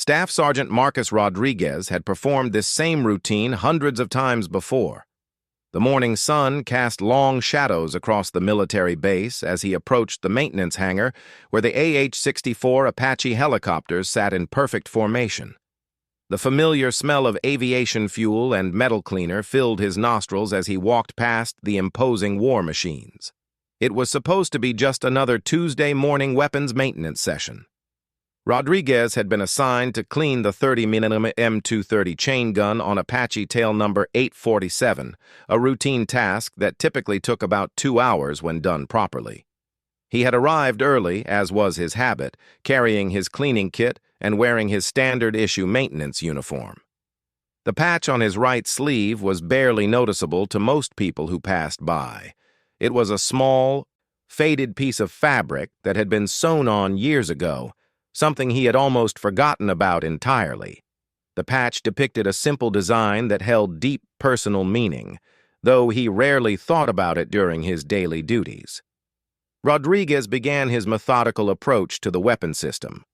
Staff Sergeant Marcus Rodriguez had performed this same routine hundreds of times before. The morning sun cast long shadows across the military base as he approached the maintenance hangar where the AH-64 Apache helicopters sat in perfect formation. The familiar smell of aviation fuel and metal cleaner filled his nostrils as he walked past the imposing war machines. It was supposed to be just another Tuesday morning weapons maintenance session. Rodriguez had been assigned to clean the 30mm M230 chain gun on Apache tail number 847, a routine task that typically took about 2 hours when done properly. He had arrived early, as was his habit, carrying his cleaning kit and wearing his standard-issue maintenance uniform. The patch on his right sleeve was barely noticeable to most people who passed by. It was a small, faded piece of fabric that had been sewn on years ago, something he had almost forgotten about entirely. The patch depicted a simple design that held deep personal meaning, though he rarely thought about it during his daily duties. Rodriguez began his methodical approach to the weapon system.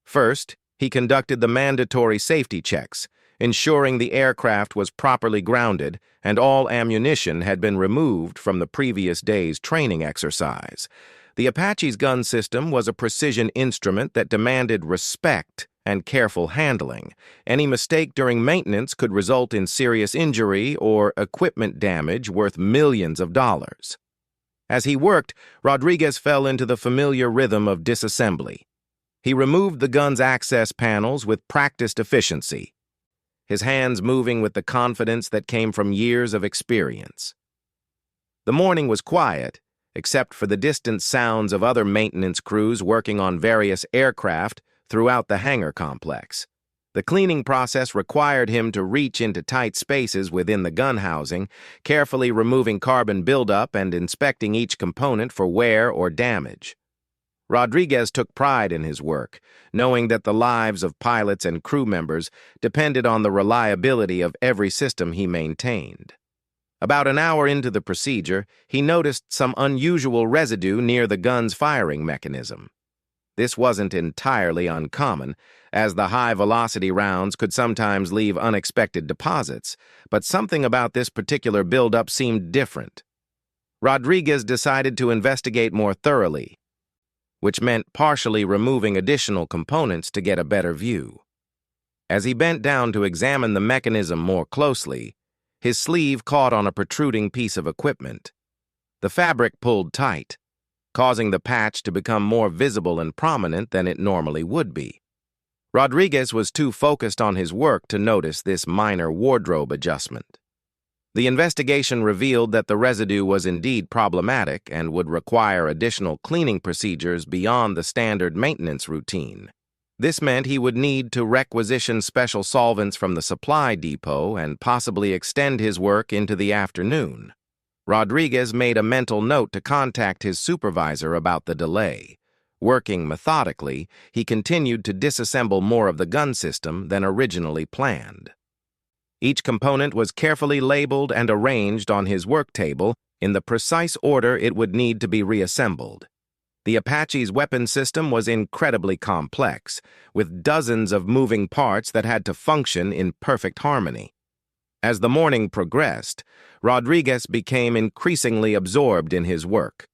First, he conducted the mandatory safety checks, ensuring the aircraft was properly grounded and all ammunition had been removed from the previous day's training exercise. The Apache's gun system was a precision instrument that demanded respect and careful handling. Any mistake during maintenance could result in serious injury or equipment damage worth millions of dollars. As he worked, Rodriguez fell into the familiar rhythm of disassembly. He removed the gun's access panels with practiced efficiency, his hands moving with the confidence that came from years of experience. The morning was quiet, except for the distant sounds of other maintenance crews working on various aircraft throughout the hangar complex. The cleaning process required him to reach into tight spaces within the gun housing, carefully removing carbon buildup and inspecting each component for wear or damage. Rodriguez took pride in his work, knowing that the lives of pilots and crew members depended on the reliability of every system he maintained. About an hour into the procedure, he noticed some unusual residue near the gun's firing mechanism. This wasn't entirely uncommon, as the high-velocity rounds could sometimes leave unexpected deposits, but something about this particular buildup seemed different. Rodriguez decided to investigate more thoroughly, which meant partially removing additional components to get a better view. As he bent down to examine the mechanism more closely, his sleeve caught on a protruding piece of equipment. The fabric pulled tight, causing the patch to become more visible and prominent than it normally would be. Rodriguez was too focused on his work to notice this minor wardrobe adjustment. The investigation revealed that the residue was indeed problematic and would require additional cleaning procedures beyond the standard maintenance routine. This meant he would need to requisition special solvents from the supply depot and possibly extend his work into the afternoon. Rodriguez made a mental note to contact his supervisor about the delay. Working methodically, he continued to disassemble more of the gun system than originally planned. Each component was carefully labeled and arranged on his work table in the precise order it would need to be reassembled. The Apache's weapon system was incredibly complex, with dozens of moving parts that had to function in perfect harmony. As the morning progressed, Rodriguez became increasingly absorbed in his work.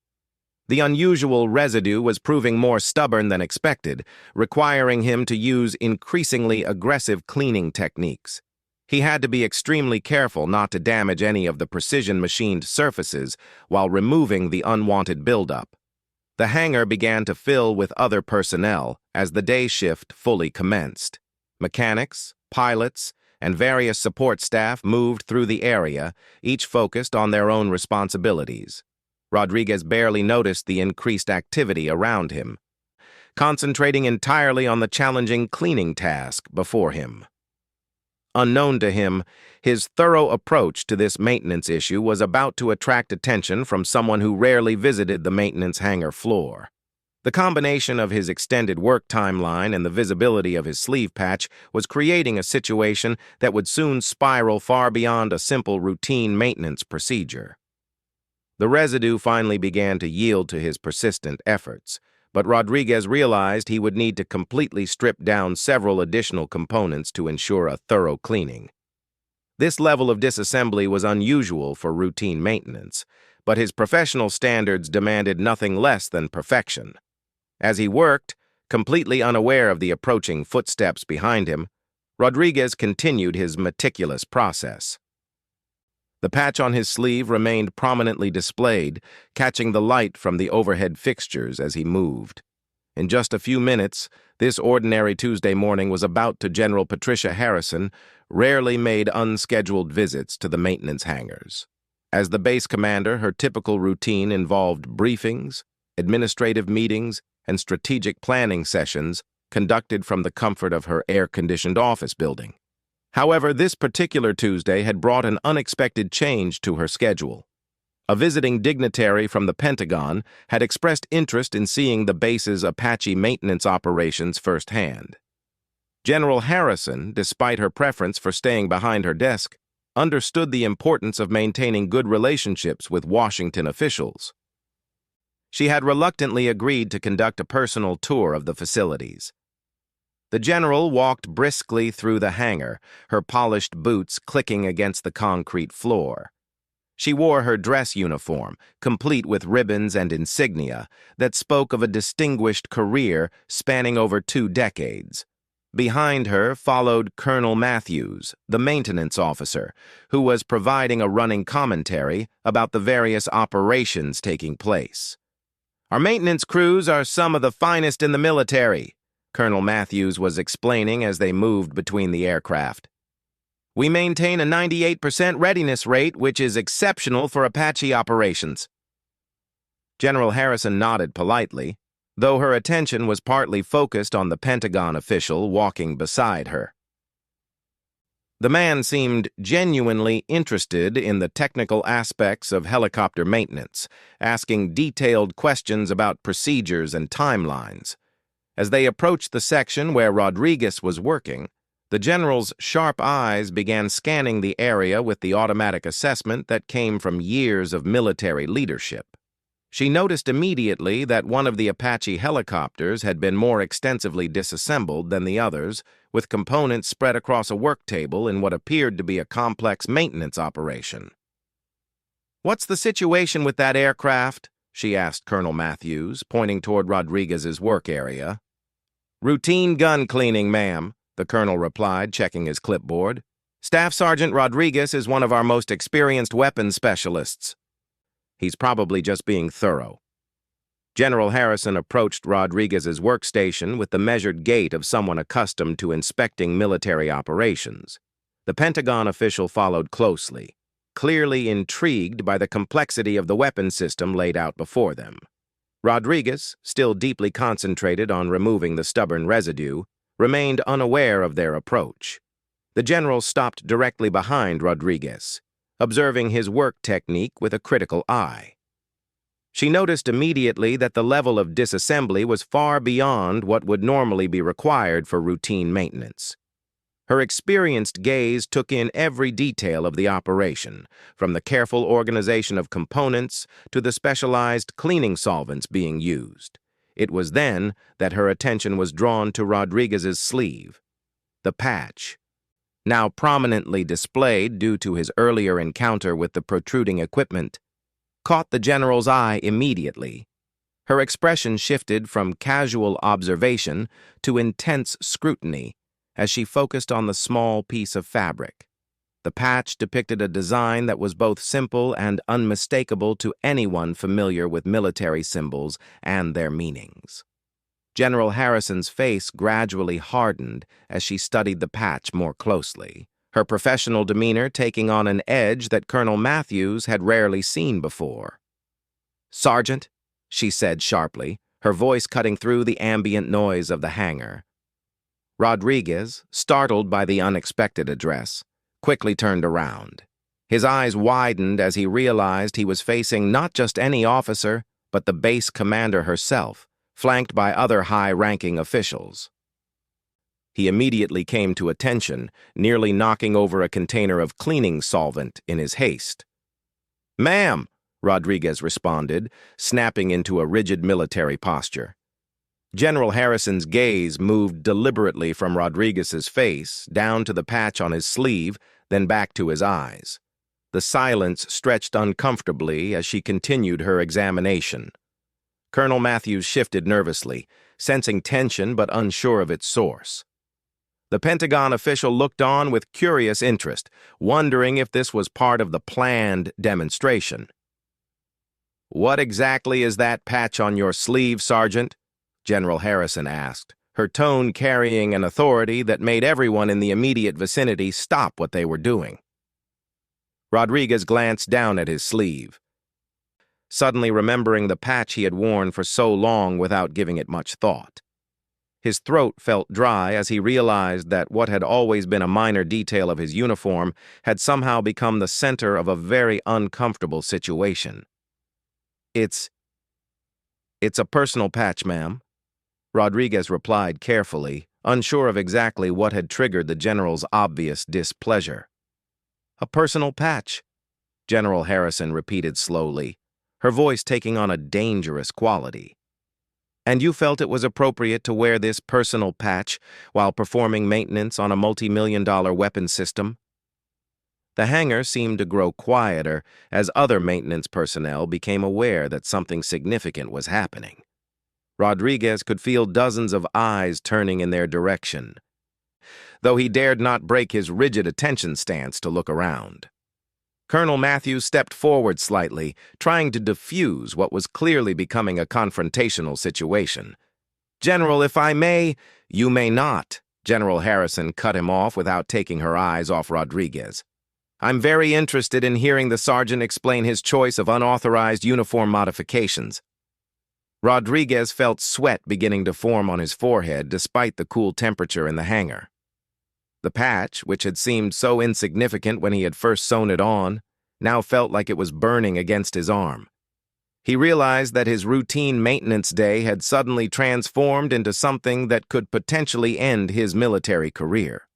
The unusual residue was proving more stubborn than expected, requiring him to use increasingly aggressive cleaning techniques. He had to be extremely careful not to damage any of the precision-machined surfaces while removing the unwanted buildup. The hangar began to fill with other personnel as the day shift fully commenced. Mechanics, pilots, and various support staff moved through the area, each focused on their own responsibilities. Rodriguez barely noticed the increased activity around him, concentrating entirely on the challenging cleaning task before him. Unknown to him, his thorough approach to this maintenance issue was about to attract attention from someone who rarely visited the maintenance hangar floor. The combination of his extended work timeline and the visibility of his sleeve patch was creating a situation that would soon spiral far beyond a simple routine maintenance procedure. The residue finally began to yield to his persistent efforts, but Rodriguez realized he would need to completely strip down several additional components to ensure a thorough cleaning. This level of disassembly was unusual for routine maintenance, but his professional standards demanded nothing less than perfection. As he worked, completely unaware of the approaching footsteps behind him, Rodriguez continued his meticulous process. The patch on his sleeve remained prominently displayed, catching the light from the overhead fixtures as he moved. In just a few minutes, this ordinary Tuesday morning was about to General Patricia Harrison, rarely made unscheduled visits to the maintenance hangars. As the base commander, her typical routine involved briefings, administrative meetings, and strategic planning sessions conducted from the comfort of her air-conditioned office building. However, this particular Tuesday had brought an unexpected change to her schedule. A visiting dignitary from the Pentagon had expressed interest in seeing the base's Apache maintenance operations firsthand. General Harrison, despite her preference for staying behind her desk, understood the importance of maintaining good relationships with Washington officials. She had reluctantly agreed to conduct a personal tour of the facilities. The general walked briskly through the hangar, her polished boots clicking against the concrete floor. She wore her dress uniform, complete with ribbons and insignia, that spoke of a distinguished career spanning over 2 decades. Behind her followed Colonel Matthews, the maintenance officer, who was providing a running commentary about the various operations taking place. "Our maintenance crews are some of the finest in the military," Colonel Matthews was explaining as they moved between the aircraft. "We maintain a 98% readiness rate, which is exceptional for Apache operations." General Harrison nodded politely, though her attention was partly focused on the Pentagon official walking beside her. The man seemed genuinely interested in the technical aspects of helicopter maintenance, asking detailed questions about procedures and timelines. As they approached the section where Rodriguez was working, the general's sharp eyes began scanning the area with the automatic assessment that came from years of military leadership. She noticed immediately that one of the Apache helicopters had been more extensively disassembled than the others, with components spread across a work table in what appeared to be a complex maintenance operation. "What's the situation with that aircraft?" she asked Colonel Matthews, pointing toward Rodriguez's work area. "Routine gun cleaning, ma'am," the colonel replied, checking his clipboard. "Staff Sergeant Rodriguez is one of our most experienced weapons specialists. He's probably just being thorough." General Harrison approached Rodriguez's workstation with the measured gait of someone accustomed to inspecting military operations. The Pentagon official followed closely, clearly intrigued by the complexity of the weapon system laid out before them. Rodriguez, still deeply concentrated on removing the stubborn residue, remained unaware of their approach. The general stopped directly behind Rodriguez, observing his work technique with a critical eye. She noticed immediately that the level of disassembly was far beyond what would normally be required for routine maintenance. Her experienced gaze took in every detail of the operation, from the careful organization of components to the specialized cleaning solvents being used. It was then that her attention was drawn to Rodriguez's sleeve. The patch, now prominently displayed due to his earlier encounter with the protruding equipment, caught the general's eye immediately. Her expression shifted from casual observation to intense scrutiny as she focused on the small piece of fabric. The patch depicted a design that was both simple and unmistakable to anyone familiar with military symbols and their meanings. General Harrison's face gradually hardened as she studied the patch more closely, her professional demeanor taking on an edge that Colonel Matthews had rarely seen before. "Sergeant," she said sharply, her voice cutting through the ambient noise of the hangar. Rodriguez, startled by the unexpected address, quickly turned around. His eyes widened as he realized he was facing not just any officer, but the base commander herself, flanked by other high-ranking officials. He immediately came to attention, nearly knocking over a container of cleaning solvent in his haste. "Ma'am," Rodriguez responded, snapping into a rigid military posture. General Harrison's gaze moved deliberately from Rodriguez's face, down to the patch on his sleeve, then back to his eyes. The silence stretched uncomfortably as she continued her examination. Colonel Matthews shifted nervously, sensing tension but unsure of its source. The Pentagon official looked on with curious interest, wondering if this was part of the planned demonstration. "What exactly is that patch on your sleeve, Sergeant?" General Harrison asked, her tone carrying an authority that made everyone in the immediate vicinity stop what they were doing. Rodriguez glanced down at his sleeve, suddenly remembering the patch he had worn for so long without giving it much thought. His throat felt dry as he realized that what had always been a minor detail of his uniform had somehow become the center of a very uncomfortable situation. It's a personal patch, ma'am," Rodriguez replied carefully, unsure of exactly what had triggered the general's obvious displeasure. "A personal patch," General Harrison repeated slowly, her voice taking on a dangerous quality. "And you felt it was appropriate to wear this personal patch while performing maintenance on a multi-million-dollar weapon system?" The hangar seemed to grow quieter as other maintenance personnel became aware that something significant was happening. Rodriguez could feel dozens of eyes turning in their direction, though he dared not break his rigid attention stance to look around. Colonel Matthews stepped forward slightly, trying to diffuse what was clearly becoming a confrontational situation. "General, if I may—" "You may not," General Harrison cut him off without taking her eyes off Rodriguez. "I'm very interested in hearing the sergeant explain his choice of unauthorized uniform modifications." Rodriguez felt sweat beginning to form on his forehead despite the cool temperature in the hangar. The patch, which had seemed so insignificant when he had first sewn it on, now felt like it was burning against his arm. He realized that his routine maintenance day had suddenly transformed into something that could potentially end his military career.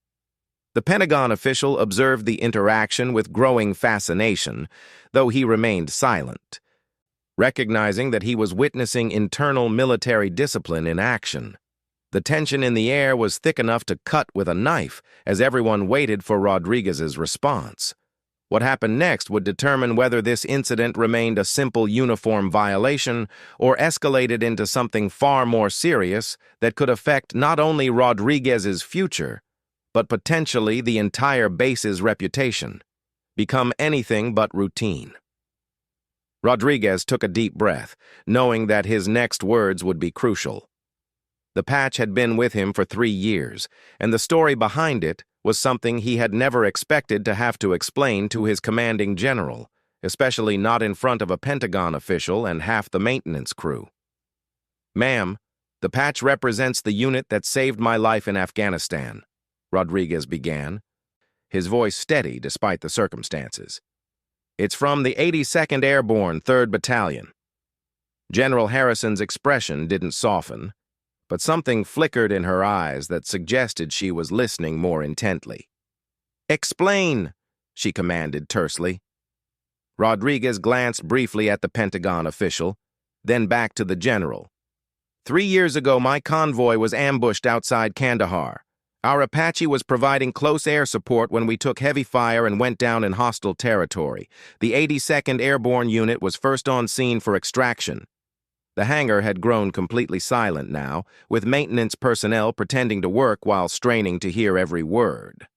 The Pentagon official observed the interaction with growing fascination, though he remained silent, recognizing that he was witnessing internal military discipline in action. The tension in the air was thick enough to cut with a knife as everyone waited for Rodriguez's response. What happened next would determine whether this incident remained a simple uniform violation or escalated into something far more serious that could affect not only Rodriguez's future, but potentially the entire base's reputation, become anything but routine. Rodriguez took a deep breath, knowing that his next words would be crucial. The patch had been with him for 3 years, and the story behind it was something he had never expected to have to explain to his commanding general, especially not in front of a Pentagon official and half the maintenance crew. "Ma'am, the patch represents the unit that saved my life in Afghanistan," Rodriguez began, his voice steady despite the circumstances. "It's from the 82nd Airborne, 3rd Battalion." General Harrison's expression didn't soften, but something flickered in her eyes that suggested she was listening more intently. "Explain," she commanded tersely. Rodriguez glanced briefly at the Pentagon official, then back to the general. 3 years ago, my convoy was ambushed outside Kandahar. Our Apache was providing close air support when we took heavy fire and went down in hostile territory. The 82nd Airborne Unit was first on scene for extraction. The hangar had grown completely silent now, with maintenance personnel pretending to work while straining to hear every word.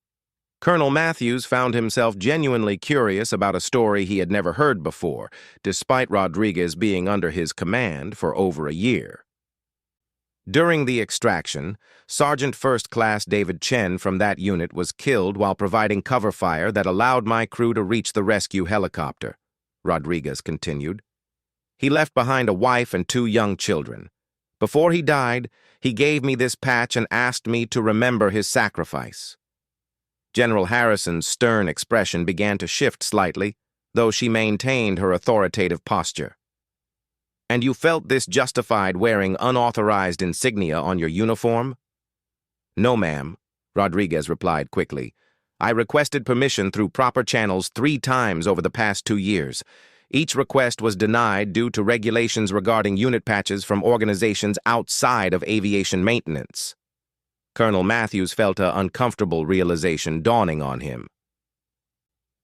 Colonel Matthews found himself genuinely curious about a story he had never heard before, despite Rodriguez being under his command for over a year. During the extraction, Sergeant First Class David Chen from that unit was killed while providing cover fire that allowed my crew to reach the rescue helicopter, Rodriguez continued. He left behind a wife and 2 young children. Before he died, he gave me this patch and asked me to remember his sacrifice. General Harrison's stern expression began to shift slightly, though she maintained her authoritative posture. "And you felt this justified wearing unauthorized insignia on your uniform?" "No, ma'am," Rodriguez replied quickly. "I requested permission through proper channels 3 times over the past 2 years. Each request was denied due to regulations regarding unit patches from organizations outside of aviation maintenance. Colonel Matthews felt an uncomfortable realization dawning on him.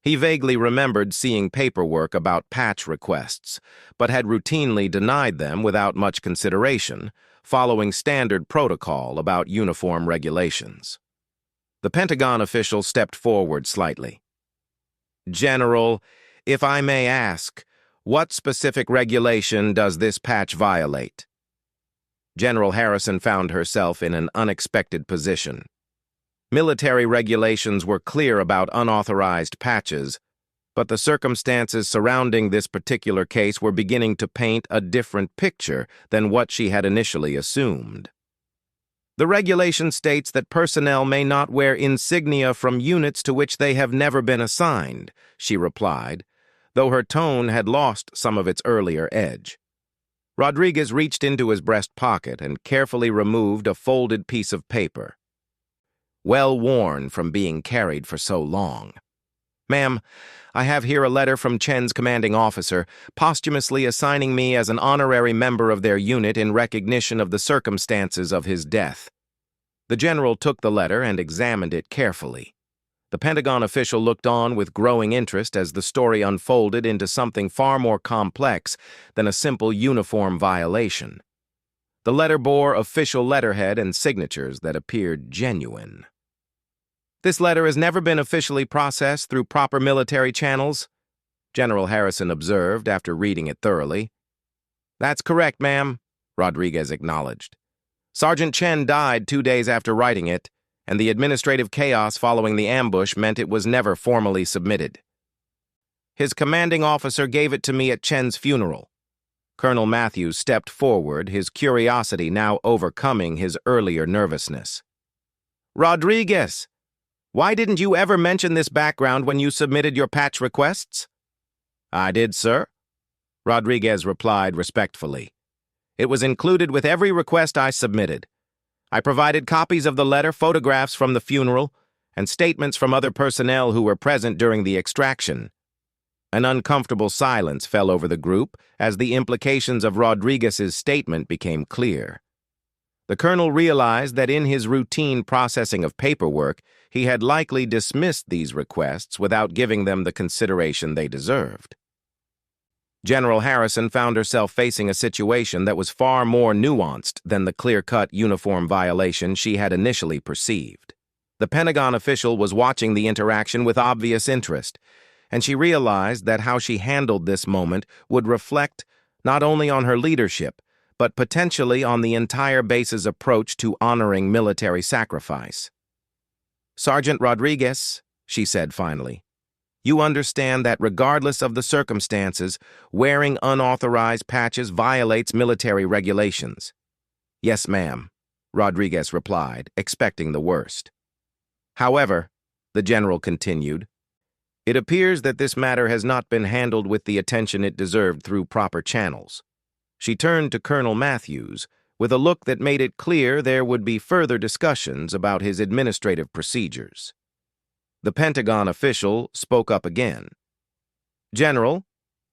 He vaguely remembered seeing paperwork about patch requests, but had routinely denied them without much consideration, following standard protocol about uniform regulations. The Pentagon official stepped forward slightly. "General, if I may ask, what specific regulation does this patch violate?" General Harrison found herself in an unexpected position. Military regulations were clear about unauthorized patches, but the circumstances surrounding this particular case were beginning to paint a different picture than what she had initially assumed. "The regulation states that personnel may not wear insignia from units to which they have never been assigned," she replied, though her tone had lost some of its earlier edge. Rodriguez reached into his breast pocket and carefully removed a folded piece of paper, well worn from being carried for so long. "Ma'am, I have here a letter from Chen's commanding officer, posthumously assigning me as an honorary member of their unit in recognition of the circumstances of his death." The general took the letter and examined it carefully. The Pentagon official looked on with growing interest as the story unfolded into something far more complex than a simple uniform violation. The letter bore official letterhead and signatures that appeared genuine. "This letter has never been officially processed through proper military channels," General Harrison observed after reading it thoroughly. "That's correct, ma'am," Rodriguez acknowledged. "Sergeant Chen died 2 days after writing it, and the administrative chaos following the ambush meant it was never formally submitted. His commanding officer gave it to me at Chen's funeral." Colonel Matthews stepped forward, his curiosity now overcoming his earlier nervousness. "Rodriguez, why didn't you ever mention this background when you submitted your patch requests?" "I did, sir," Rodriguez replied respectfully. "It was included with every request I submitted. I provided copies of the letter, photographs from the funeral, and statements from other personnel who were present during the extraction." An uncomfortable silence fell over the group as the implications of Rodriguez's statement became clear. The colonel realized that in his routine processing of paperwork, he had likely dismissed these requests without giving them the consideration they deserved. General Harrison found herself facing a situation that was far more nuanced than the clear-cut uniform violation she had initially perceived. The Pentagon official was watching the interaction with obvious interest, and she realized that how she handled this moment would reflect not only on her leadership, but potentially on the entire base's approach to honoring military sacrifice. "Sergeant Rodriguez," she said finally, "you understand that regardless of the circumstances, wearing unauthorized patches violates military regulations." "Yes, ma'am," Rodriguez replied, expecting the worst. "However," the general continued, "it appears that this matter has not been handled with the attention it deserved through proper channels." She turned to Colonel Matthews with a look that made it clear there would be further discussions about his administrative procedures. The Pentagon official spoke up again. "General,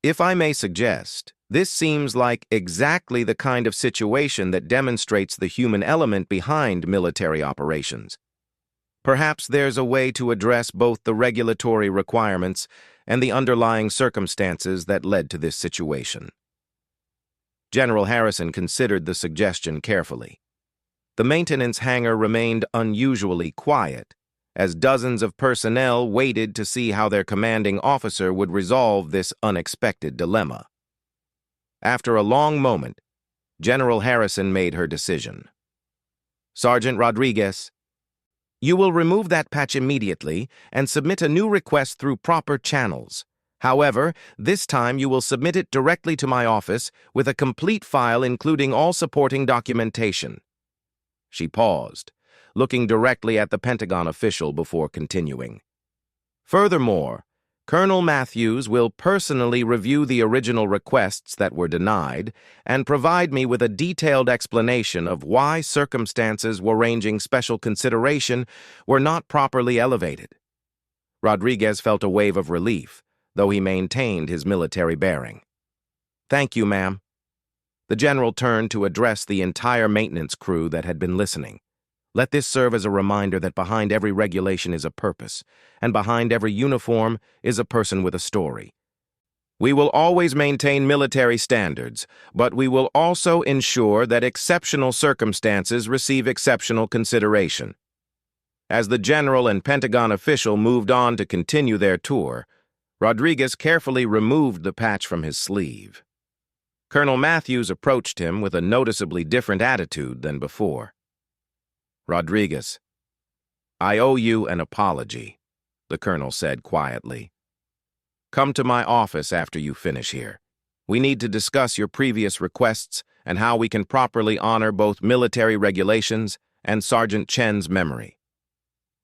if I may suggest, this seems like exactly the kind of situation that demonstrates the human element behind military operations. Perhaps there's a way to address both the regulatory requirements and the underlying circumstances that led to this situation." General Harrison considered the suggestion carefully. The maintenance hangar remained unusually quiet, as dozens of personnel waited to see how their commanding officer would resolve this unexpected dilemma. After a long moment, General Harrison made her decision. "Sergeant Rodriguez, you will remove that patch immediately and submit a new request through proper channels. However, this time you will submit it directly to my office with a complete file including all supporting documentation." She paused, looking directly at the Pentagon official before continuing. "Furthermore, Colonel Matthews will personally review the original requests that were denied and provide me with a detailed explanation of why circumstances warranting special consideration were not properly elevated." Rodriguez felt a wave of relief, though he maintained his military bearing. "Thank you, ma'am." The general turned to address the entire maintenance crew that had been listening. "Let this serve as a reminder that behind every regulation is a purpose, and behind every uniform is a person with a story. We will always maintain military standards, but we will also ensure that exceptional circumstances receive exceptional consideration." As the general and Pentagon official moved on to continue their tour, Rodriguez carefully removed the patch from his sleeve. Colonel Matthews approached him with a noticeably different attitude than before. "Rodriguez, I owe you an apology," the colonel said quietly. "Come to my office after you finish here. We need to discuss your previous requests and how we can properly honor both military regulations and Sergeant Chen's memory."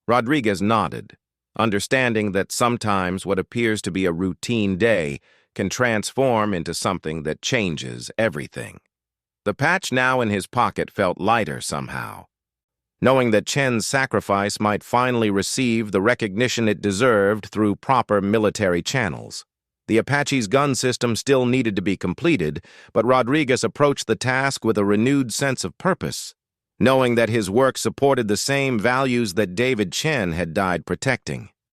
Rodriguez nodded, understanding that sometimes what appears to be a routine day can transform into something that changes everything. The patch now in his pocket felt lighter somehow. Knowing that Chen's sacrifice might finally receive the recognition it deserved through proper military channels. The Apache's gun system still needed to be completed, but Rodriguez approached the task with a renewed sense of purpose, knowing that his work supported the same values that David Chen had died protecting.